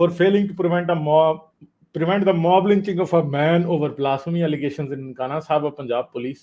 for failing to prevent the mob lynching of a man over blasphemy allegations in Nankana Sahib of Punjab police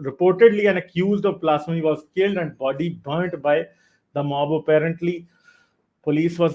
reportedly an accused of blasphemy was killed and body burnt by the mob, apparently police was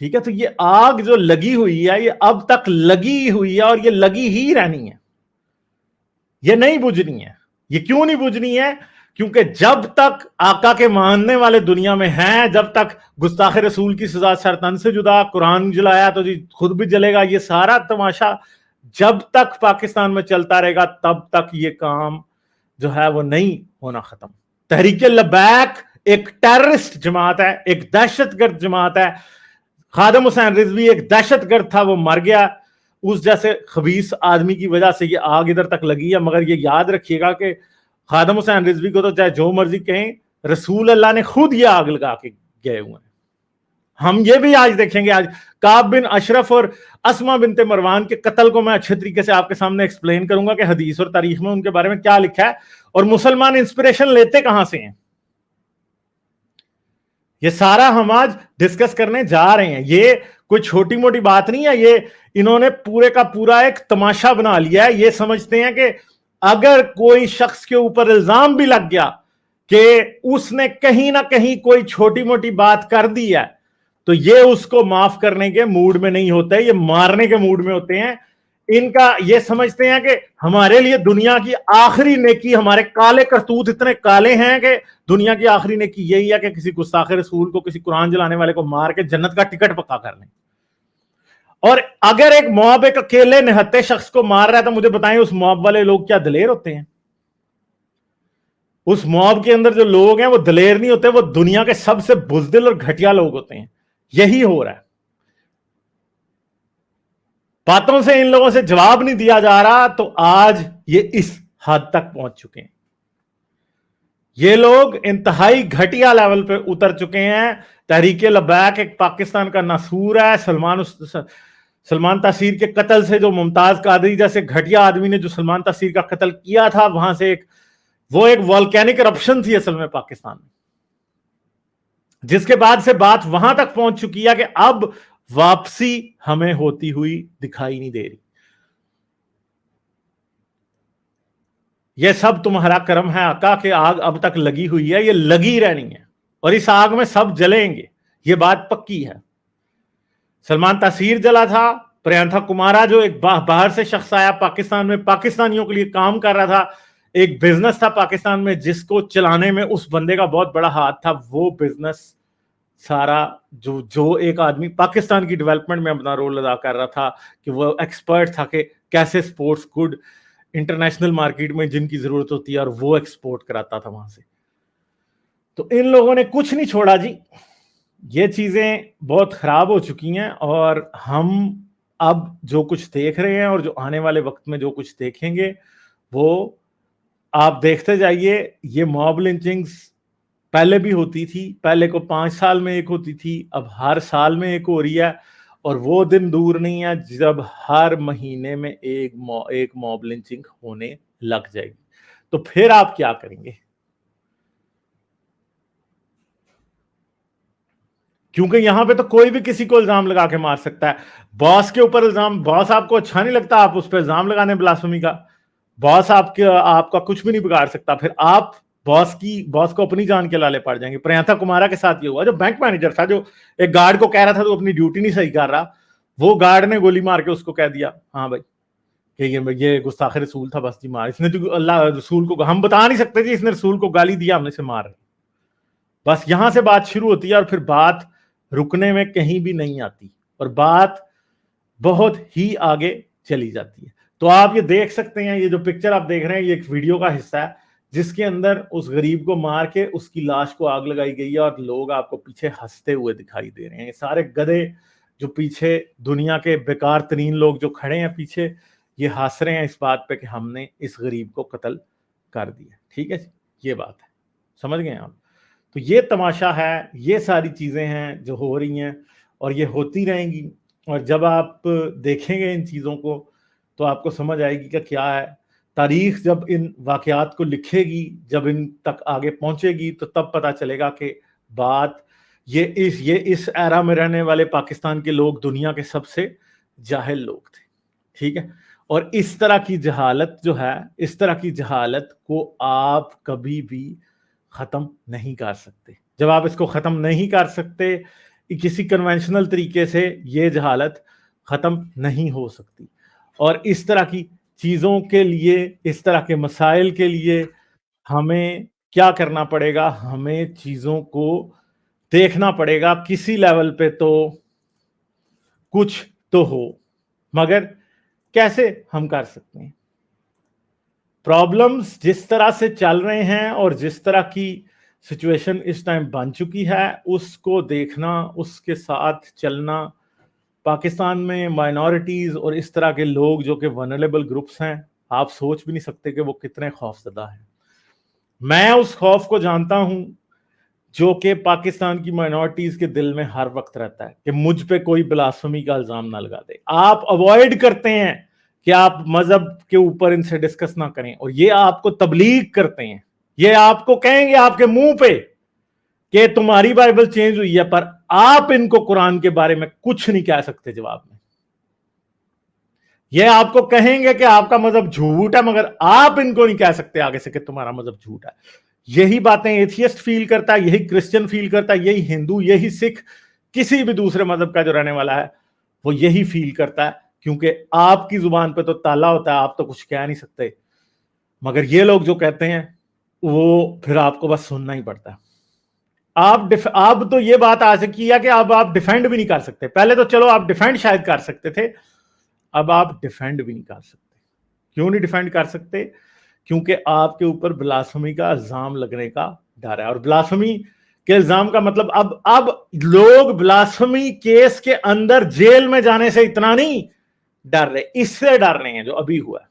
ٹھیک ہے, تو یہ آگ جو لگی ہوئی ہے یہ اب تک لگی ہوئی ہے اور یہ لگی ہی رہنی ہے, یہ نہیں بجھنی ہے. یہ کیوں نہیں بجھنی ہے؟ کیونکہ جب تک آقا کے ماننے والے دنیا میں ہیں, جب تک گستاخ رسول کی سزا سرتن سے جدا, قرآن جلایا تو جی خود بھی جلے گا, یہ سارا تماشا جب تک پاکستان میں چلتا رہے گا تب تک یہ کام جو ہے وہ نہیں ہونا ختم. تحریک لبیک ایک ٹیررسٹ جماعت ہے, ایک دہشت گرد جماعت ہے. خادم حسین رضوی ایک دہشت گرد تھا, وہ مر گیا. اس جیسے خبیث آدمی کی وجہ سے یہ آگ ادھر تک لگی ہے. مگر یہ یاد رکھیے گا کہ خادم حسین رضوی کو تو چاہے جو مرضی کہیں, رسول اللہ نے خود یہ آگ لگا کے گئے ہوئے ہیں. ہم یہ بھی آج دیکھیں گے. آج کعب بن اشرف اور اسما بنت مروان کے قتل کو میں اچھے طریقے سے آپ کے سامنے ایکسپلین کروں گا کہ حدیث اور تاریخ میں ان کے بارے میں کیا لکھا ہے اور مسلمان انسپریشن لیتے کہاں سے ہیں. یہ سارا ہم آج ڈسکس کرنے جا رہے ہیں. یہ کوئی چھوٹی موٹی بات نہیں ہے, یہ انہوں نے پورے کا پورا ایک تماشا بنا لیا ہے. یہ سمجھتے ہیں کہ اگر کوئی شخص کے اوپر الزام بھی لگ گیا کہ اس نے کہیں نہ کہیں کوئی چھوٹی موٹی بات کر دی ہے تو یہ اس کو معاف کرنے کے موڈ میں نہیں ہوتے, یہ مارنے کے موڈ میں ہوتے ہیں. ان کا یہ سمجھتے ہیں کہ ہمارے لیے دنیا کی آخری نیکی, ہمارے کالے کرتوت اتنے کالے ہیں کہ دنیا کی آخری نیکی یہی ہے کہ کسی گستاخ رسول کو, کسی قرآن جلانے والے کو مار کے جنت کا ٹکٹ پکا کر لیں. اور اگر ایک موب ایک اکیلے نہتے شخص کو مار رہا ہے تو مجھے بتائیں اس موب والے لوگ کیا دلیر ہوتے ہیں؟ اس موب کے اندر جو لوگ ہیں وہ دلیر نہیں ہوتے, وہ دنیا کے سب سے بزدل اور گھٹیا لوگ ہوتے ہیں. یہی ہو رہا ہے. باتوں سے ان لوگوں سے جواب نہیں دیا جا رہا تو آج یہ اس حد تک پہنچ چکے ہیں. یہ لوگ انتہائی گھٹیا لیول پہ اتر چکے ہیں. تحریک لبیک ایک پاکستان کا ناسور ہے. سلمان تاثیر کے قتل سے جو ممتاز قادری جیسے گھٹیا آدمی نے جو سلمان تاثیر کا قتل کیا تھا, وہاں سے وہ ایک والکینک کرپشن تھی اصل میں پاکستان میں, جس کے بعد سے بات وہاں تک پہنچ چکی ہے کہ اب واپسی ہمیں ہوتی ہوئی دکھائی نہیں دے رہی. یہ سب تمہارا کرم ہے آقا کہ آگ اب تک لگی ہوئی ہے, یہ لگی رہنی ہے اور اس آگ میں سب جلیں گے, یہ بات پکی ہے. سلمان تاثیر جلا تھا, پریانتھا کمارا جو ایک باہر سے شخص آیا پاکستان میں, پاکستانیوں کے لیے کام کر رہا تھا, ایک بزنس تھا پاکستان میں جس کو چلانے میں اس بندے کا بہت بڑا ہاتھ تھا. وہ بزنس سارا جو ایک آدمی پاکستان کی ڈیولپمنٹ میں اپنا رول ادا کر رہا تھا, کہ وہ ایکسپرٹ تھا کہ کیسے سپورٹس گڈ انٹرنیشنل مارکیٹ میں جن کی ضرورت ہوتی ہے اور وہ ایکسپورٹ کراتا تھا وہاں سے. تو ان لوگوں نے کچھ نہیں چھوڑا جی. یہ چیزیں بہت خراب ہو چکی ہیں اور ہم اب جو کچھ دیکھ رہے ہیں اور جو آنے والے وقت میں جو کچھ دیکھیں گے وہ آپ دیکھتے جائیے. یہ موب لنچنگز پہلے بھی ہوتی تھی, پہلے کو 5 سال میں ایک ہوتی تھی, اب ہر سال میں ایک ہو رہی ہے, اور وہ دن دور نہیں ہے جب ہر مہینے میں ایک موب لنچنگ ہونے لگ جائے گی. تو پھر آپ کیا کریں گے؟ کیونکہ یہاں پہ تو کوئی بھی کسی کو الزام لگا کے مار سکتا ہے. باس کے اوپر الزام, باس آپ کو اچھا نہیں لگتا, آپ اس پہ الزام لگانے بلاسفمی کا, باس آپ کا کچھ بھی نہیں بگاڑ سکتا. پھر آپ باس کو اپنی جان کے لالے پڑ جائیں گے. پریانتھا کمارا کے ساتھ یہ ہوا, جو بینک مینیجر تھا, جو ایک گارڈ کو کہہ رہا تھا تو اپنی ڈیوٹی نہیں صحیح کر رہا, وہ گارڈ نے گولی مار کے اس کو کہہ دیا ہاں بھائی کہ یہ گستاخ رسول تھا, بس جی مار, اس نے تو اللہ رسول کو, ہم بتا نہیں سکتے جی اس نے رسول کو گالی دیا, ہم نے سے مار. بس یہاں سے بات شروع ہوتی ہے اور پھر بات رکنے میں کہیں بھی نہیں آتی اور بات بہت ہی آگے چلی جاتی ہے. تو آپ یہ دیکھ سکتے ہیں, یہ جو پکچر آپ دیکھ رہے ہیں یہ ایک ویڈیو کا حصہ ہے جس کے اندر اس غریب کو مار کے اس کی لاش کو آگ لگائی گئی ہے اور لوگ آپ کو پیچھے ہنستے ہوئے دکھائی دے رہے ہیں. یہ سارے گدھے جو پیچھے دنیا کے بیکار ترین لوگ جو کھڑے ہیں پیچھے, یہ ہنس رہے ہیں اس بات پہ کہ ہم نے اس غریب کو قتل کر دیا. ٹھیک ہے, یہ بات ہے, سمجھ گئے آپ؟ تو یہ تماشا ہے, یہ ساری چیزیں ہیں جو ہو رہی ہیں اور یہ ہوتی رہیں گی. اور جب آپ دیکھیں گے ان چیزوں کو تو آپ کو سمجھ آئے گی کہ کیا ہے. تاریخ جب ان واقعات کو لکھے گی, جب ان تک آگے پہنچے گی تو تب پتہ چلے گا کہ بات یہ اس ایرا میں رہنے والے پاکستان کے لوگ دنیا کے سب سے جاہل لوگ تھے. ٹھیک ہے, اور اس طرح کی جہالت جو ہے, اس طرح کی جہالت کو آپ کبھی بھی ختم نہیں کر سکتے. جب آپ اس کو ختم نہیں کر سکتے, کسی کنونشنل طریقے سے یہ جہالت ختم نہیں ہو سکتی. اور اس طرح کی چیزوں کے لیے, اس طرح کے مسائل کے لیے ہمیں کیا کرنا پڑے گا؟ ہمیں چیزوں کو دیکھنا پڑے گا کسی لیول پہ تو کچھ تو ہو, مگر کیسے ہم کر سکتے ہیں؟ پرابلمز جس طرح سے چل رہے ہیں اور جس طرح کی سچویشن اس ٹائم بن چکی ہے, اس کو دیکھنا, اس کے ساتھ چلنا. پاکستان میں مائنورٹیز اور اس طرح کے لوگ جو کہ ونریبل گروپس ہیں, آپ سوچ بھی نہیں سکتے کہ وہ کتنے خوف زدہ ہیں. میں اس خوف کو جانتا ہوں جو کہ پاکستان کی مائنورٹیز کے دل میں ہر وقت رہتا ہے کہ مجھ پہ کوئی بلاسفمی کا الزام نہ لگا دے. آپ اوائڈ کرتے ہیں کہ آپ مذہب کے اوپر ان سے ڈسکس نہ کریں, اور یہ آپ کو تبلیغ کرتے ہیں, یہ آپ کو کہیں گے آپ کے منہ پہ کہ تمہاری بائبل چینج ہوئی ہے, پر آپ ان کو قرآن کے بارے میں کچھ نہیں کہہ سکتے جواب میں. یہ آپ کو کہیں گے کہ آپ کا مذہب جھوٹ ہے, مگر آپ ان کو نہیں کہہ سکتے آگے سے کہ تمہارا مذہب جھوٹ ہے. یہی باتیں ایتھیسٹ فیل کرتا ہے, یہی کرسچن فیل کرتا ہے, یہی ہندو, یہی سکھ, کسی بھی دوسرے مذہب کا جو رہنے والا ہے وہ یہی فیل کرتا ہے, کیونکہ آپ کی زبان پہ تو تالا ہوتا ہے, آپ تو کچھ کہہ نہیں سکتے. مگر یہ لوگ جو کہتے ہیں وہ پھر آپ کو بس سننا ہی پڑتا ہے. آپ تو یہ بات آ سکی ہے کہ اب آپ ڈیفینڈ بھی نہیں کر سکتے. پہلے تو چلو آپ ڈیفینڈ شاید کر سکتے تھے, اب آپ ڈیفینڈ بھی نہیں کر سکتے. کیوں نہیں ڈیفینڈ کر سکتے؟ کیونکہ آپ کے اوپر بلاسفمی کا الزام لگنے کا ڈر ہے. اور بلاسفمی کے الزام کا مطلب اب لوگ بلاسفمی کیس کے اندر جیل میں جانے سے اتنا نہیں ڈر رہے, اس سے ڈر رہے ہیں جو ابھی ہوا ہے.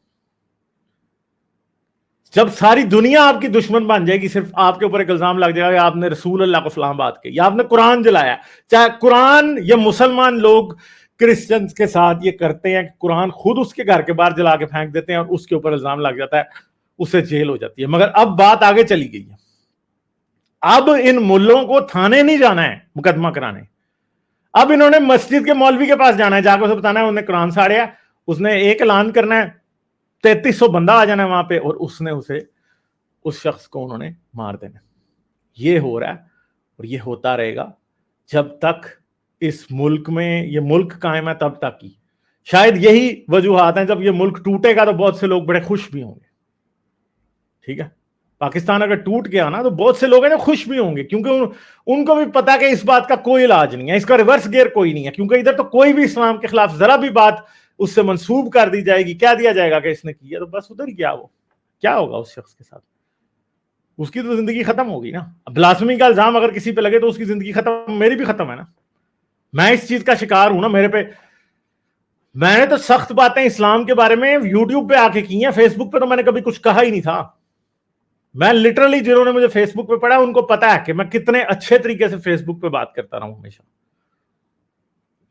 جب ساری دنیا آپ کی دشمن بن جائے گی, صرف آپ کے اوپر ایک الزام لگ جائے گا کہ آپ نے رسول اللہ کو فلاں بات کی, یا آپ نے قرآن جلایا. چاہے قرآن, یہ مسلمان لوگ کرسچنز کے ساتھ یہ کرتے ہیں کہ قرآن خود اس کے گھر کے باہر جلا کے پھینک دیتے ہیں اور اس کے اوپر الزام لگ جاتا ہے, اسے جیل ہو جاتی ہے. مگر اب بات آگے چلی گئی ہے, اب ان ملوں کو تھانے نہیں جانا ہے مقدمہ کرانے, اب انہوں نے مسجد کے مولوی کے پاس جانا ہے, جا کے اسے بتانا ہے انہوں نے قرآن ساڑیا, اس نے ایک اعلان کرنا ہے, 3300 بندہ آ جانا ہے وہاں پہ, اور اس نے اس شخص کو انہوں نے مار دینا. یہ ہو رہا ہے اور یہ ہوتا رہے گا جب تک اس ملک میں یہ ملک قائم ہے, تب تک ہی. شاید یہی وجوہات ہیں, جب یہ ملک ٹوٹے گا تو بہت سے لوگ بڑے خوش بھی ہوں گے. ٹھیک ہے, پاکستان اگر ٹوٹ گیا نا تو بہت سے لوگ ہیں نا خوش بھی ہوں گے, کیونکہ ان کو بھی پتا کہ اس بات کا کوئی علاج نہیں ہے, اس کا ریورس گیئر کوئی نہیں ہے, کیونکہ ادھر تو کوئی بھی اسلام کے خلاف ذرا بھی بات اس سے منسوب کر دی جائے گی, کہہ دیا جائے گا کہ اس نے کیا, تو بس ادھر ہی کیا ہوگا اس شخص کے ساتھ؟ اس کی تو زندگی ختم ہوگی نا. بلاسفمی کا الزام اگر کسی پہ لگے تو اس کی زندگی ختم, میری بھی ختم ہے نا. میں اس چیز کا شکار ہوں نا, میں نے تو سخت باتیں اسلام کے بارے میں یوٹیوب پہ آ کے کی ہیں, فیس بک پہ تو میں نے کبھی کچھ کہا ہی نہیں تھا. میں لٹرلی, جنہوں نے مجھے فیس بک پہ پڑھا ان کو پتا ہے کہ میں کتنے اچھے طریقے سے فیس بک پہ بات کرتا رہا ہوں ہمیشہ.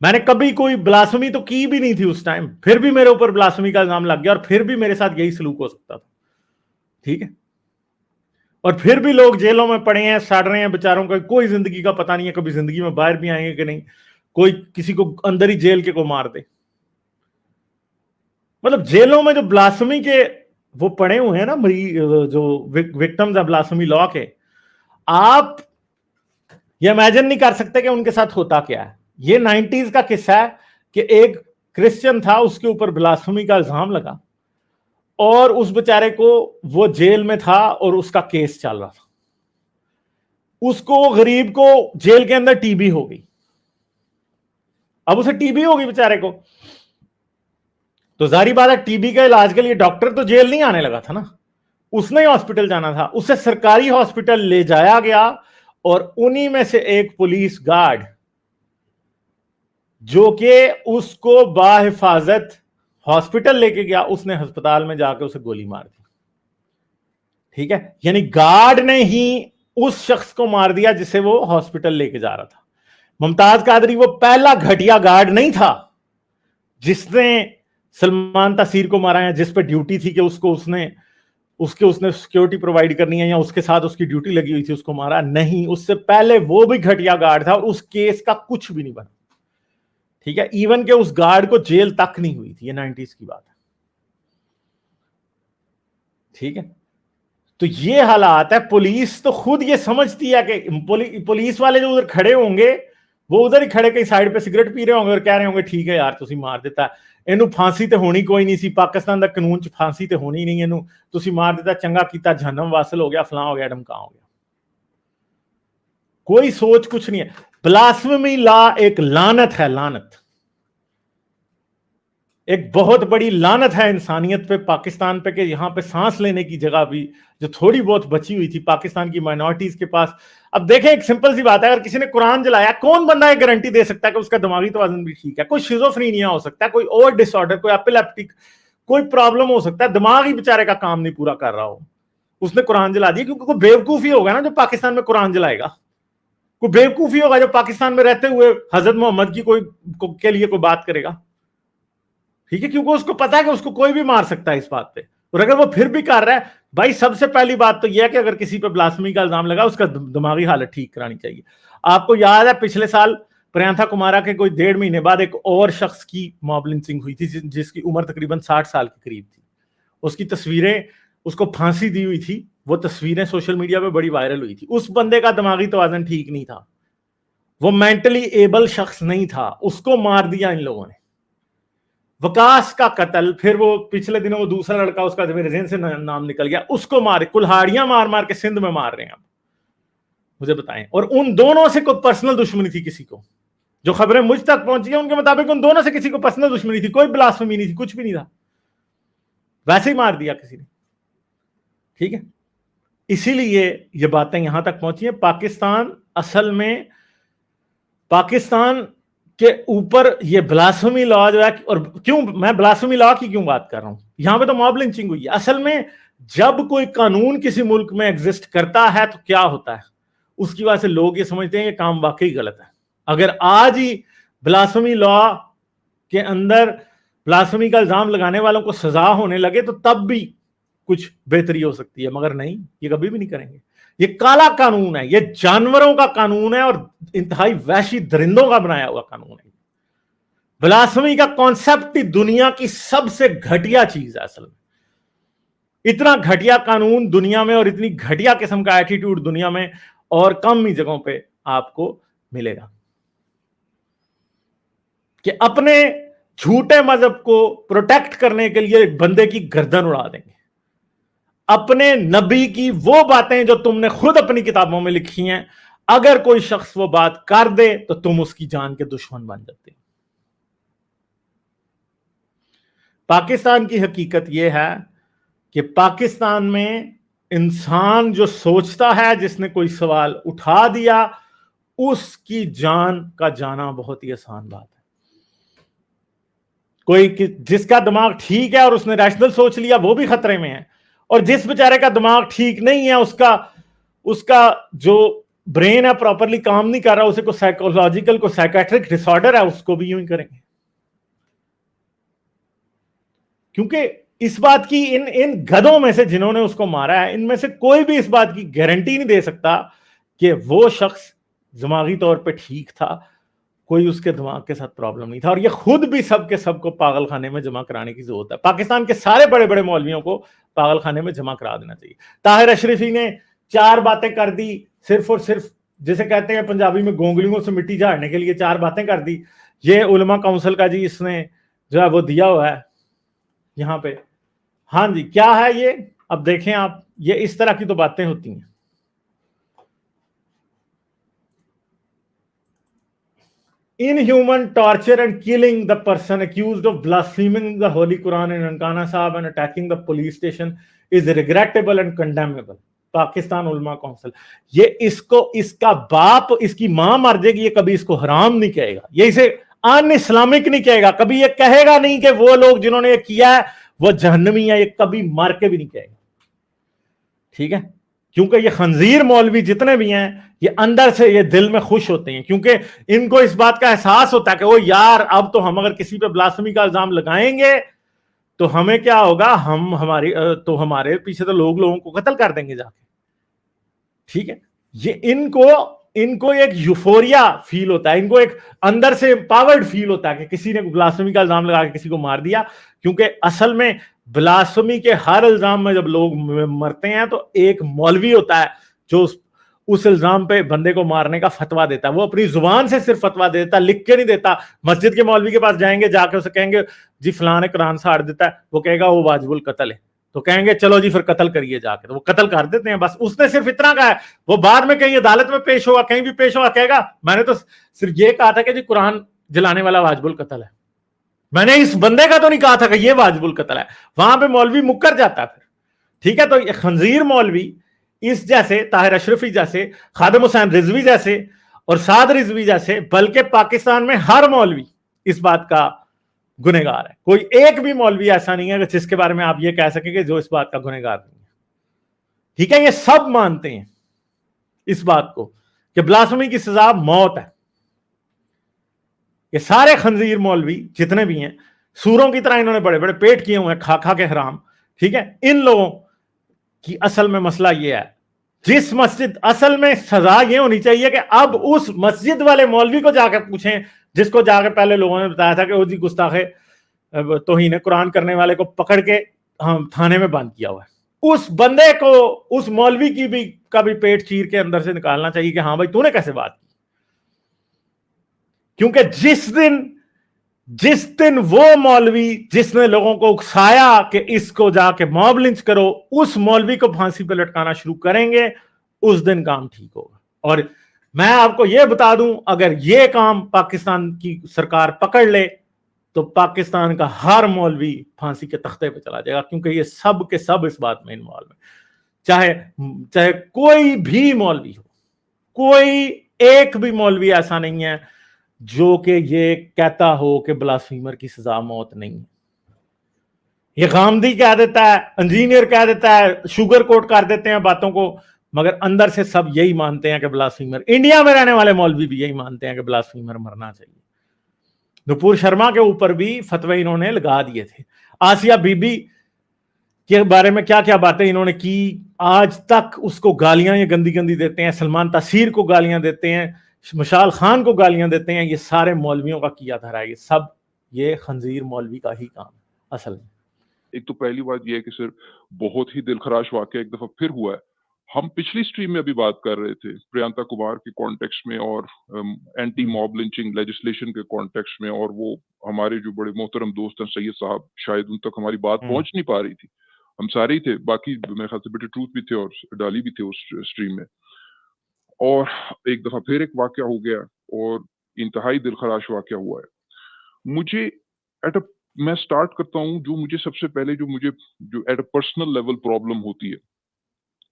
میں نے کبھی کوئی بلاسفمی تو کی بھی نہیں تھی اس ٹائم, پھر بھی میرے اوپر بلاسفمی کا الزام لگ گیا, اور پھر بھی میرے ساتھ یہی سلوک ہو سکتا تھا. ٹھیک ہے, اور پھر بھی لوگ جیلوں میں پڑے ہیں, سڑ رہے ہیں بیچاروں کا کوئی زندگی کا پتہ نہیں ہے, کبھی زندگی میں باہر بھی آئیں گے کہ نہیں, کوئی کسی کو اندر ہی جیل کے کو مار دے. مطلب جیلوں میں جو بلاسفمی کے وہ پڑے ہوئے ہیں نا, جو وکٹمز ہیں بلاسفمی لا کے, آپ یہ امیجن نہیں کر سکتے کہ ان کے ساتھ ہوتا کیا ہے. یہ 90s کا قصہ ہے کہ ایک کرسچن تھا, اس کے اوپر بلاسفمی کا الزام لگا, اور اس بیچارے کو, وہ جیل میں تھا اور اس کا کیس چل رہا تھا, اس کو غریب کو جیل کے اندر ٹی بی ہو گئی. اب اسے ٹی بی ہوگی بیچارے کو, تو ظاہری بات ہے ٹی بی کا علاج کے لیے ڈاکٹر تو جیل نہیں آنے لگا تھا نا, اس نے ہاسپٹل جانا تھا. اسے سرکاری ہاسپٹل لے جایا گیا, اور انہی میں سے ایک پولیس گارڈ جو کہ اس کو باحفاظت ہاسپٹل لے کے گیا, اس نے ہسپتال میں جا کے اسے گولی مار دی. ٹھیک ہے, یعنی گارڈ نے ہی اس شخص کو مار دیا جسے وہ ہاسپٹل لے کے جا رہا تھا. ممتاز قادری وہ پہلا گھٹیا گارڈ نہیں تھا جس نے سلمان تاثیر کو مارا ہے, جس پہ ڈیوٹی تھی کہ اس نے سیکیورٹی پرووائڈ کرنی ہے, یا اس کے ساتھ اس کی ڈیوٹی لگی ہوئی تھی, اس کو مارا نہیں. اس سے پہلے وہ بھی گھٹیا گارڈ تھا, اور اس کیس کا کچھ بھی نہیں بنا. ٹھیک ہے, ایون کہ اس گارڈ کو جیل تک نہیں ہوئی تھی. یہ 90s کی بات ہے. ٹھیک ہے, تو یہ حالات ہے. پولیس تو خود یہ سمجھتی ہے کہ پولیس والے جو ادھر کھڑے ہوں گے وہ ادھر ہی کھڑے کہیں سائڈ پہ سگریٹ پی رہے ہوں گے اور کہہ رہے ہوں گے ٹھیک ہے یار تسی مار دیتا ہے اینو پھانسی تے ہونی کوئی نہیں سی پاکستان دا قانون چ پھانسی تے ہونی نہیں اینو تسی مار دیتا چنگا کیتا جہنم واصل ہو گیا فلاں ہو گیا ڈمکا ہو گیا. کوئی سوچ کچھ نہیں ہے. بلاسفیمی لا ایک لعنت ہے, لعنت, ایک بہت بڑی لعنت ہے انسانیت پہ, پاکستان پہ, کہ یہاں پہ سانس لینے کی جگہ بھی جو تھوڑی بہت بچی ہوئی تھی پاکستان کی مائنورٹیز کے پاس. اب دیکھیں ایک سمپل سی بات ہے, اگر کسی نے قرآن جلایا کون بندہ یہ گارنٹی دے سکتا ہے کہ اس کا دماغی توازن بھی ٹھیک ہے؟ کوئی شیزوفرینیا ہو سکتا ہے, کوئی اور ڈس آرڈر, کوئی ایپیلیپٹک, کوئی پرابلم ہو سکتا ہے, دماغ ہی بیچارے کا کام نہیں پورا کر رہا ہو, اس نے قرآن جلا دیا. کیونکہ کوئی بیوقوفی ہوگا نا جو پاکستان میں قرآن جلائے گا, کوئی بیوقوفی ہوگا جو پاکستان میں رہتے ہوئے حضرت محمد کی کوئی کے لیے کوئی بات کرے گا. ٹھیک ہے, کیونکہ اس کو پتا ہے کہ اس کو کوئی بھی مار سکتا ہے اس بات پہ. اور اگر وہ پھر بھی کر رہا ہے, بھائی سب سے پہلی بات تو یہ ہے کہ اگر کسی پہ بلاسفیمی کا الزام لگا اس کا دماغی حالت ٹھیک کرانی چاہیے. آپ کو یاد ہے پچھلے سال پرینتھا کمارا کے کوئی 1.5 مہینے بعد ایک اور شخص کی موب لنچنگ ہوئی تھی جس کی عمر تقریباً 60 سال کے قریب تھی. اس کی تصویریں, اس کو پھانسی دی ہوئی تھی, وہ تصویریں سوشل میڈیا پہ بڑی وائرل ہوئی تھی. اس بندے کا دماغی توازن ٹھیک نہیں تھا, وہ مینٹلی ایبل شخص نہیں تھا, اس کو مار دیا ان لوگوں نے. وکاس کا قتل, پھر وہ پچھلے دنوں وہ دوسرا لڑکا اس کا میرے ذہن سے نام نکل گیا, اس کو مار, کلہاڑیاں مار مار کے سندھ میں مار رہے ہیں. اب مجھے بتائیں, اور ان دونوں سے کوئی پرسنل دشمنی تھی کسی کو؟ جو خبریں مجھ تک پہنچی ہیں ان کے مطابق ان دونوں سے کسی کو پرسنل دشمنی تھی, کوئی بلاسفیمی نہیں تھی, کچھ بھی نہیں تھا, ویسے ہی مار دیا کسی نے. ٹھیک ہے, اسی لیے یہ باتیں یہاں تک پہنچی ہیں. پاکستان اصل میں, پاکستان کے اوپر یہ بلاسفیمی لا جو ہے, اور کیوں میں بلاسفیمی لا کی کیوں بات کر رہا ہوں, یہاں پہ تو موب لنچنگ ہوئی ہے. اصل میں جب کوئی قانون کسی ملک میں ایگزسٹ کرتا ہے تو کیا ہوتا ہے, اس کی وجہ سے لوگ یہ سمجھتے ہیں کہ کام واقعی غلط ہے. اگر آج ہی بلاسفیمی لا کے اندر بلاسفیمی کا الزام لگانے والوں کو سزا ہونے لگے تو تب بھی کچھ بہتری ہو سکتی ہے, مگر نہیں, یہ کبھی بھی نہیں کریں گے. یہ کالا قانون ہے, یہ جانوروں کا قانون ہے, اور انتہائی وحشی درندوں کا بنایا ہوا قانون ہے. بلاسفیمی کا کانسیپٹ دنیا کی سب سے گھٹیا چیز ہے. اصل میں اتنا گھٹیا قانون دنیا میں اور اتنی گھٹیا قسم کا ایٹیٹیوڈ دنیا میں اور کم ہی جگہوں پہ آپ کو ملے گا, کہ اپنے جھوٹے مذہب کو پروٹیکٹ کرنے کے لیے ایک بندے کی گردن اڑا دیں گے. اپنے نبی کی وہ باتیں جو تم نے خود اپنی کتابوں میں لکھی ہیں, اگر کوئی شخص وہ بات کر دے تو تم اس کی جان کے دشمن بن جاتے. پاکستان کی حقیقت یہ ہے کہ پاکستان میں انسان جو سوچتا ہے, جس نے کوئی سوال اٹھا دیا, اس کی جان کا جانا بہت ہی آسان بات ہے. کوئی جس کا دماغ ٹھیک ہے اور اس نے ریشنل سوچ لیا وہ بھی خطرے میں ہے, اور جس بیچارے کا دماغ ٹھیک نہیں ہے, اس کا جو برین ہے پراپرلی کام نہیں کر رہا, اسے کوئی سائیکولوجیکل کوئی سائیکیٹرک ڈس آرڈر ہے, اس کو بھی یوں ہی کریں گے. کیونکہ اس بات کی ان گدھوں میں سے جنہوں نے اس کو مارا ہے, ان میں سے کوئی بھی اس بات کی گارنٹی نہیں دے سکتا کہ وہ شخص دماغی طور پہ ٹھیک تھا, کوئی اس کے دماغ کے ساتھ پرابلم نہیں تھا. اور یہ خود بھی سب کے سب کو پاگل خانے میں جمع کرانے کی ضرورت ہے. پاکستان کے سارے بڑے بڑے مولویوں کو پاگل خانے میں جمع کرا دینا چاہیے. طاہر اشرفی نے 4 باتیں کر دی, صرف اور صرف جسے کہتے ہیں پنجابی میں گونگلیوں سے مٹی جھاڑنے کے لیے 4 باتیں کر دی. یہ علماء کونسل کا جی اس نے جو ہے وہ دیا ہوا ہے یہاں پہ. ہاں جی, کیا ہے یہ, اب دیکھیں آپ, یہ اس طرح کی تو باتیں ہوتی ہیں. Inhuman torture and killing the person accused of blaspheming the Holy Quran in Nankana Sahib and attacking the police station is regrettable and condemnable. Pakistan علماء کونسل, یہ اس کا باپ, اس کی ماں مر جائے گی, یہ کبھی اس کو حرام نہیں کہے گا, یہ اسے ان اسلامک نہیں کہے گا, کبھی یہ کہے گا نہیں کہ وہ لوگ جنہوں نے یہ کیا ہے وہ جہنمی ہے, یہ کبھی مار کے بھی نہیں کہے گا. ٹھیک ہے, کیونکہ یہ خنزیر مولوی جتنے بھی ہیں یہ اندر سے یہ دل میں خوش ہوتے ہیں, کیونکہ ان کو اس بات کا احساس ہوتا ہے کہ وہ یار اب تو ہم اگر کسی پہ بلاسفیمی کا الزام لگائیں گے تو ہمیں کیا ہوگا, ہمارے پیچھے تو لوگوں کو قتل کر دیں گے جا کے. ٹھیک ہے, یہ ان کو ایک یوفوریا فیل ہوتا ہے, ان کو ایک اندر سے امپاورڈ فیل ہوتا ہے کہ کسی نے بلاسفیمی کا الزام لگا کے کسی کو مار دیا. کیونکہ اصل میں بلاسفیمی کے ہر الزام میں جب لوگ مرتے ہیں تو ایک مولوی ہوتا ہے جو اس الزام پہ بندے کو مارنے کا فتوا دیتا ہے. وہ اپنی زبان سے صرف فتوا دیتا ہے, لکھ کے نہیں دیتا. مسجد کے مولوی کے پاس جائیں گے, جا کے اسے کہیں گے جی فلاں نے قرآن سے ہاڑ دیتا ہے, وہ کہے گا وہ واجب القتل ہے, تو کہیں گے چلو جی پھر قتل کریے جا کے, تو وہ قتل کر دیتے ہیں. بس اس نے صرف اتنا کہا ہے. وہ بعد میں کہیں عدالت میں پیش ہوا, کہیں بھی پیش ہوا, کہے گا میں نے تو صرف یہ کہا تھا کہ جی قرآن جلانے والا واجب القتل ہے, میں نے اس بندے کا تو نہیں کہا تھا کہ یہ واجب القتل ہے. وہاں پہ مولوی مکر جاتا ہے پھر. ٹھیک ہے, تو یہ خنزیر مولوی اس جیسے طاہر اشرفی جیسے, خادم حسین رضوی جیسے اور سعد رضوی جیسے, بلکہ پاکستان میں ہر مولوی اس بات کا گنہگار ہے. کوئی ایک بھی مولوی ایسا نہیں ہے کہ جس کے بارے میں آپ یہ کہہ سکیں کہ جو اس بات کا گنہگار نہیں ہے. ٹھیک ہے, یہ سب مانتے ہیں اس بات کو کہ بلاسفمی کی سزا موت ہے. یہ سارے خنزیر مولوی جتنے بھی ہیں, سوروں کی طرح انہوں نے بڑے بڑے پیٹ کیے ہوئے ہیں کھا کھا کے حرام. ٹھیک ہے, ان لوگوں کی اصل میں مسئلہ یہ ہے, جس مسجد اصل میں سزا یہ ہونی چاہیے کہ اب اس مسجد والے مولوی کو جا کے پوچھیں جس کو جا کے پہلے لوگوں نے بتایا تھا کہ وہ جی گستاخ توہین قرآن کرنے والے کو پکڑ کے ہم تھانے میں بند کیا ہوا ہے. اس بندے کو, اس مولوی کی بھی کا بھی پیٹ چیر کے اندر سے نکالنا چاہیے کہ ہاں بھائی تو نے کیسے بات کی. کیونکہ جس دن وہ مولوی جس نے لوگوں کو اکسایا کہ اس کو جا کے موب لنچ کرو, اس مولوی کو پھانسی پہ لٹکانا شروع کریں گے, اس دن کام ٹھیک ہوگا. اور میں آپ کو یہ بتا دوں, اگر یہ کام پاکستان کی سرکار پکڑ لے تو پاکستان کا ہر مولوی پھانسی کے تختے پہ چلا جائے گا, کیونکہ یہ سب کے سب اس بات میں انوالو ہیں. چاہے کوئی بھی مولوی ہو, کوئی ایک بھی مولوی ایسا نہیں ہے جو کہ یہ کہتا ہو کہ بلاسفیمر کی سزا موت نہیں ہے. یہ غامدی کہہ دیتا ہے, انجینئر کہہ دیتا ہے, شوگر کوٹ کر دیتے ہیں باتوں کو, مگر اندر سے سب یہی مانتے ہیں کہ بلاسفیمر, انڈیا میں رہنے والے مولوی بھی یہی مانتے ہیں کہ بلاسفیمر مرنا چاہیے. نپور شرما کے اوپر بھی فتوے انہوں نے لگا دیے تھے. آسیہ بی بی کے بارے میں کیا کیا باتیں انہوں نے کی, آج تک اس کو گالیاں یہ گندی گندی دیتے ہیں. سلمان تاثیر کو گالیاں دیتے ہیں, مشال خان کو گالیاں دیتے ہیں. یہ سارے مولویوں کا کیا دھرا ہے, یہ سب یہ خنزیر مولوی کا ہی کام ہے اصل میں. ایک تو پہلی بات یہ ہے کہ سر بہت ہی دلخراش واقعہ ایک دفعہ پھر ہوا ہے. ہم پچھلی سٹریم میں ابھی بات کر رہے تھے پریانتا کمار کے کانٹیکسٹ میں اور اینٹی موب لنچنگ لیجسلیشن کے کانٹیکسٹ میں, اور وہ ہمارے جو بڑے محترم دوست ہیں سید صاحب, شاید ان تک ہماری بات پہنچ نہیں پا رہی تھی. ہم سارے ہی تھے, باقی میرے خیال سے بیٹے ٹروتھ بھی تھے اور ڈالی بھی تھے اس سٹریم میں. اور ایک دفعہ پھر ایک واقعہ ہو گیا اور انتہائی دلخراش واقعہ ہوا ہے. مجھے میں سٹارٹ کرتا ہوں, جو مجھے سب سے پہلے جو at a personal level problem ہوتی ہے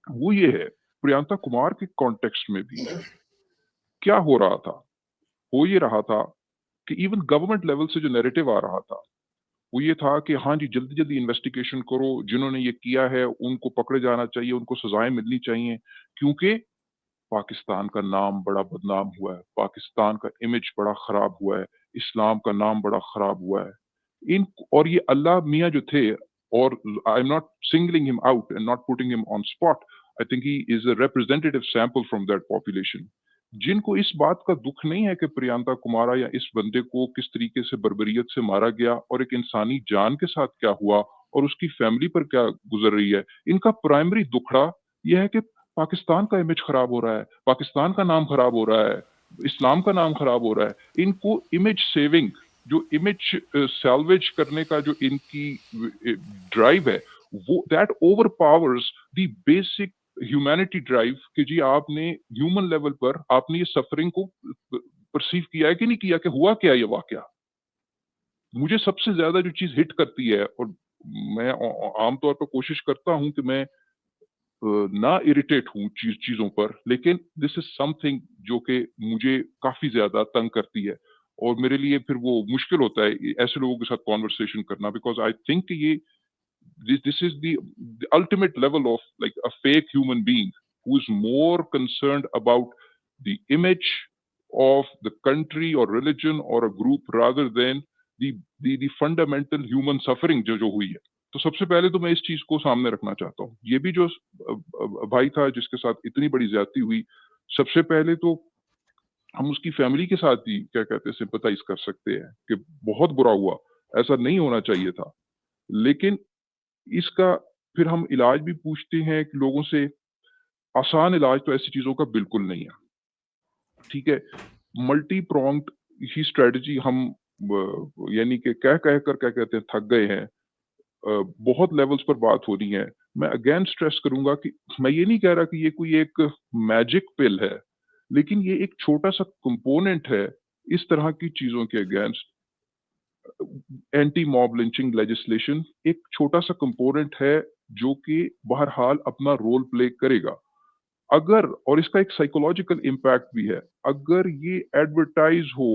وہ یہ ہے, پریانتا کمار کے کانٹیکسٹ میں بھی کیا ہو رہا تھا, ہو یہ رہا تھا کہ ایون گورنمنٹ لیول سے جو نیریٹو آ رہا تھا وہ یہ تھا کہ ہاں جی جلدی جلدی انویسٹیگیشن کرو, جنہوں نے یہ کیا ہے ان کو پکڑے جانا چاہیے, ان کو سزائیں ملنی چاہیے, کیونکہ پاکستان کا نام بڑا بدنام ہوا ہے, پاکستان کا امیج بڑا خراب ہوا ہے, اسلام کا نام بڑا خراب ہوا ہے. اور یہ اللہ میاں جو تھے, اور آئی ایم ناٹ سنگلنگ ہم آؤٹ اینڈ ناٹ پوٹنگ ہم on spot, I think he is a representative sample from that population, جن کو اس بات کا دکھ نہیں ہے کہ پریانتا کمارا یا اس بندے کو کس طریقے سے بربریت سے مارا گیا اور ایک انسانی جان کے ساتھ کیا ہوا اور اس کی فیملی پر کیا گزر رہی ہے. ان کا پرائمری دکھڑا یہ ہے کہ پاکستان کا امیج خراب ہو رہا ہے, پاکستان کا نام خراب ہو رہا ہے, اسلام کا نام خراب ہو رہا ہے. ان کو امیج سیونگ, جو امیج سیلویج کرنے کا جو ان کی ڈرائیو ہے, وہ that over powers the basic humanity drive کہ جی آپ نے ہیومن لیول پر آپ نے یہ سفرنگ کو پرسیو کیا ہے کہ نہیں کیا, کہ ہوا کیا یہ واقعہ. مجھے سب سے زیادہ جو چیز ہٹ کرتی ہے, اور میں عام طور پر کوشش کرتا ہوں کہ میں نہ اریٹیٹ ہوں چیزوں پر, لیکن دس از سم تھنگ جو کہ مجھے کافی زیادہ تنگ کرتی ہے, اور میرے لیے پھر وہ مشکل ہوتا ہے ایسے لوگوں کے ساتھ کانورسیشن کرنا, بیکاز آئی تھنک کہ یہ this is the ultimate level of like a fake human being who is more concerned about the image of the country or religion or a group rather than the fundamental human suffering جو ہوئی ہے. تو سب سے پہلے تو میں اس چیز کو سامنے رکھنا چاہتا ہوں. یہ بھی جو بھائی تھا جس کے ساتھ اتنی بڑی زیادتی ہوئی, سب سے پہلے تو ہم اس کی فیملی کے ساتھ ہی کیا کہتے ہیں سمپتھائز کر سکتے ہیں کہ بہت برا ہوا, ایسا نہیں ہونا چاہیے تھا. لیکن اس کا پھر ہم علاج بھی پوچھتے ہیں کہ لوگوں سے آسان علاج تو ایسی چیزوں کا بالکل نہیں ہے. ٹھیک ہے, ملٹی پرونگڈ ہی اسٹریٹجی ہم یعنی کہ کہہ کر کیا کہتے ہیں تھک گئے ہیں. بہت لیولز پر بات ہو رہی ہے. میں اگین اسٹریس کروں گا کہ میں یہ نہیں کہہ رہا کہ یہ کوئی ایک میجک پل ہے, لیکن یہ ایک چھوٹا سا کمپوننٹ ہے اس طرح کی چیزوں کے against. Anti mob lynching legislation ایک چھوٹا سا کمپوننٹ ہے جو کہ بہرحال اپنا رول پلے کرے گا. اگر, اور اس کا ایک سائیکولوجیکل امپیکٹ بھی ہے, اگر یہ ایڈورٹائز ہو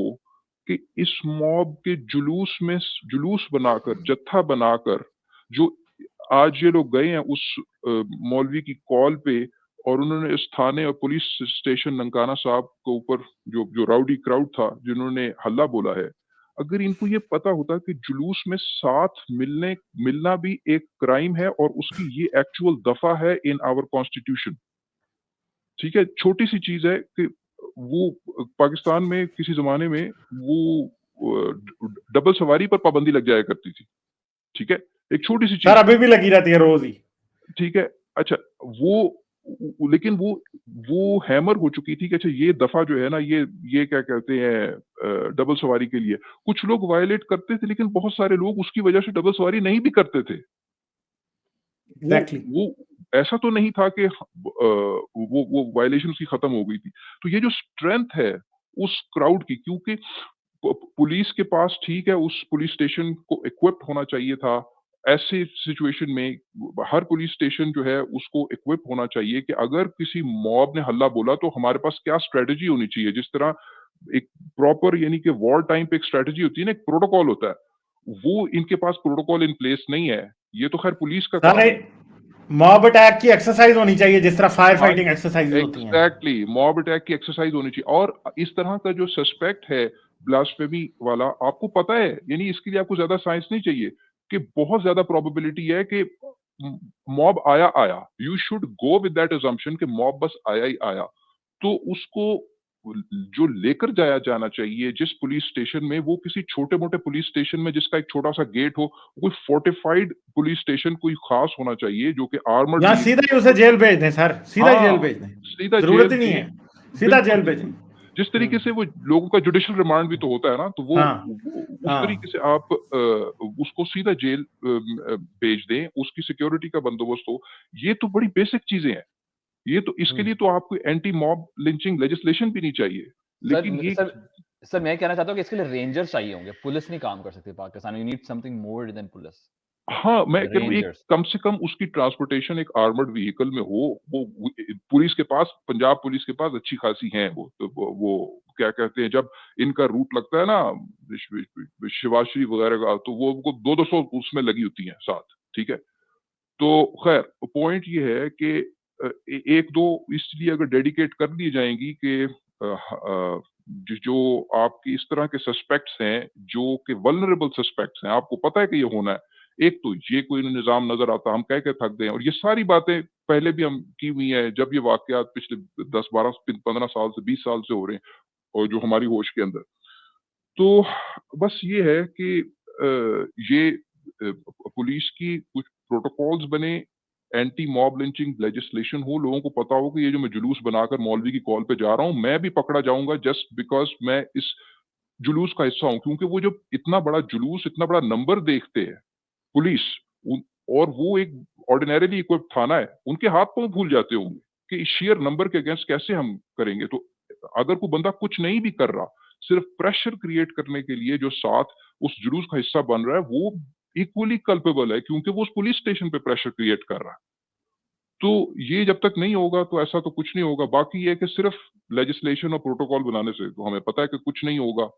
کہ اس موب کے جلوس بنا کر, جتھا بنا کر, جو آج یہ لوگ گئے ہیں اس مولوی کی کال پہ اور انہوں نے اس تھانے اور پولیس اسٹیشن ننکانہ صاحب کے اوپر جو راؤڈی کراؤڈ تھا جنہوں نے ہلہ بولا ہے, اگر ان کو یہ پتا ہوتا کہ جلوس میں ساتھ ملنا بھی ایک کرائم ہے اور اس کی یہ ایکچوئل دفعہ ہے ان آور کانسٹیٹیوشن. ٹھیک ہے, چھوٹی سی چیز ہے کہ وہ پاکستان میں کسی زمانے میں وہ ڈبل سواری پر پابندی لگ جایا کرتی تھی. ٹھیک ہے, ایک چھوٹی سی چیز سر ابھی بھی لگی رہتی ہے روز ہی. ٹھیک ہے, اچھا لیکن وہ ہیمر ہو چکی تھی کہ اچھا یہ دفعہ جو ہے نا یہ کیا کہتے ہیں ڈبل سواری کے لیے. کچھ لوگ وائلیٹ کرتے تھے لیکن بہت سارے لوگ اس کی وجہ سے ڈبل سواری نہیں بھی کرتے تھے. وہ ایسا تو نہیں تھا کہ وہ وائلیشن کی ختم ہو گئی تھی. تو یہ جو اسٹرینتھ ہے اس کراؤڈ کی, کیونکہ پولیس کے پاس ٹھیک ہے اس پولیس اسٹیشن کو اکوپڈ ہونا چاہیے تھا. ایسے سچویشن میں ہر پولیس اسٹیشن جو ہے اس کو اکوپ ہونا چاہیے کہ اگر کسی موب نے ہلہ بولا تو ہمارے پاس کیا اسٹریٹجی ہونی چاہیے. جس طرح ایک پراپر یعنی کہ وار ٹائم پہ ایک اسٹریٹجی ہوتی ہے نا, ایک پروٹوکال ہوتا ہے, وہ ان کے پاس پروٹوکال ان پلیس نہیں ہے. یہ تو خیر پولیس کا کام ہے. موب اٹیک کی ایکسرسائز ہونی چاہیے جس طرح فائر فائٹنگ ایکسرسائز ہوتی ہیں. ایگزیکٹلی, موب اٹیک کی ایکسرسائز ہونی چاہیے. اور اس طرح کا جو سسپیکٹ ہے بلاسفیمی والا, آپ کو پتا ہے, یعنی اس کے لیے آپ کو زیادہ سائنس نہیں چاہیے, کہ بہت زیادہ پروبیبلٹی ہے کہ موب آیا. You should go with that assumption کہ موب بس آیا ہی آیا. تو اس کو جو لے کر جانا چاہیے جس پولیس اسٹیشن میں, وہ کسی چھوٹے موٹے پولیس اسٹیشن میں جس کا ایک چھوٹا سا گیٹ ہو, کوئی فورٹیفائڈ پولیس اسٹیشن کوئی خاص ہونا چاہیے جو کہ آرمرڈ. یا سیدھا ہی اسے جیل بھیج دیں سر, سیدھا جیل بھیج دیں, سیدھا ضرورت ہی نہیں ہے, سیدھا جیل بھیجیں. جس طریقے سے وہ لوگوں کا جوڈیشل ریمانڈ بھی تو ہوتا ہے نا, تو وہ اس طریقے سے آپ اس کو سیدھا جیل بھیج دیں, اس کی سیکیورٹی کا بندوبست ہو. یہ تو بڑی بیسک چیزیں ہیں. یہ تو اس کے لیے تو آپ کو اینٹی موب لنچنگ لیجسلیشن بھی نہیں چاہیے. لیکن یہ سر میں کہنا چاہتا ہوں کہ اس کے لیے رینجرز چاہیے ہوں گے, پولیس نہیں کام کر سکتی Pakistan. You need something more than police. ہاں, میں کہہ رہا ہوں ایک کم سے کم اس کی ٹرانسپورٹیشن ایک آرمرڈ وہیکل میں ہو. وہ پولیس کے پاس, پنجاب پولیس کے پاس اچھی خاصی ہیں. وہ کیا کہتے ہیں, جب ان کا روٹ لگتا ہے نا شیواشری وغیرہ کا, تو وہ 200 اس میں لگی ہوتی ہیں ساتھ. ٹھیک ہے, تو خیر پوائنٹ یہ ہے کہ ایک دو اس لیے اگر ڈیڈیکیٹ کر دی جائیں گی کہ جو آپ کی اس طرح کے سسپیکٹس ہیں جو کہ ولنریبل سسپیکٹس ہیں, آپ کو پتا ہے کہ یہ ہونا ہے. ایک تو یہ کوئی نظام نظر آتا, ہم کہہ کے تھک گئے. اور یہ ساری باتیں پہلے بھی ہم کی ہوئی ہیں جب یہ واقعات پچھلے 10 12 15 سال سے 20 سال سے ہو رہے ہیں, اور جو ہماری ہوش کے اندر. تو بس یہ ہے کہ یہ پولیس کی کچھ پروٹوکالز بنے, اینٹی موب لنچنگ لیجسلیشن ہو, لوگوں کو پتا ہو کہ یہ جو میں جلوس بنا کر مولوی کی کال پہ جا رہا ہوں, میں بھی پکڑا جاؤں گا جسٹ بیکاز میں اس جلوس کا حصہ ہوں. کیونکہ وہ جو اتنا بڑا جلوس, اتنا بڑا نمبر دیکھتے ہیں پولیس, اور وہ ایک آرڈینریلی اکوپڈ تھانہ ہے, ان کے ہاتھ پاؤں بھول جاتے ہوں گے کہ اس شیئر نمبر کے اگینسٹ کیسے ہم کریں گے. تو اگر کوئی بندہ کچھ نہیں بھی کر رہا, صرف پریشر کریٹ کرنے کے لیے جو ساتھ اس جلوس کا حصہ بن رہا ہے, وہ ایکولی کلپیبل ہے کیونکہ وہ اس پولیس اسٹیشن پہ پریشر کریٹ کر رہا ہے. تو یہ جب تک نہیں ہوگا تو ایسا تو کچھ نہیں ہوگا. باقی یہ کہ صرف لیجسلیشن اور پروٹوکال بنانے سے تو ہمیں پتہ ہے کہ کچھ نہیں ہوگا.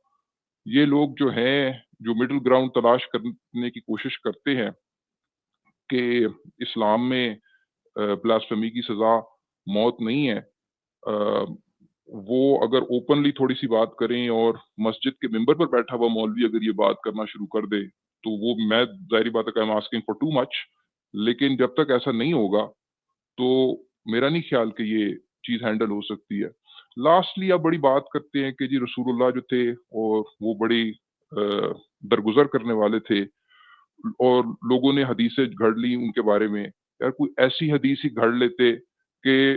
یہ لوگ جو ہیں جو مڈل گراؤنڈ تلاش کرنے کی کوشش کرتے ہیں کہ اسلام میں بلاسفیمی کی سزا موت نہیں ہے, وہ اگر اوپنلی تھوڑی سی بات کریں اور مسجد کے ممبر پر بیٹھا ہوا مولوی اگر یہ بات کرنا شروع کر دے تو وہ, میں ظاہری بات ہے کہ I'm asking for too much, لیکن جب تک ایسا نہیں ہوگا تو میرا نہیں خیال کہ یہ چیز ہینڈل ہو سکتی ہے. لاسٹلی آپ بڑی بات کرتے ہیں کہ جی رسول اللہ جو تھے اور وہ بڑی درگزر کرنے والے تھے, اور لوگوں نے حدیثیں گھڑ لی ان کے بارے میں. یار کوئی ایسی حدیث ہی گھڑ لیتے کہ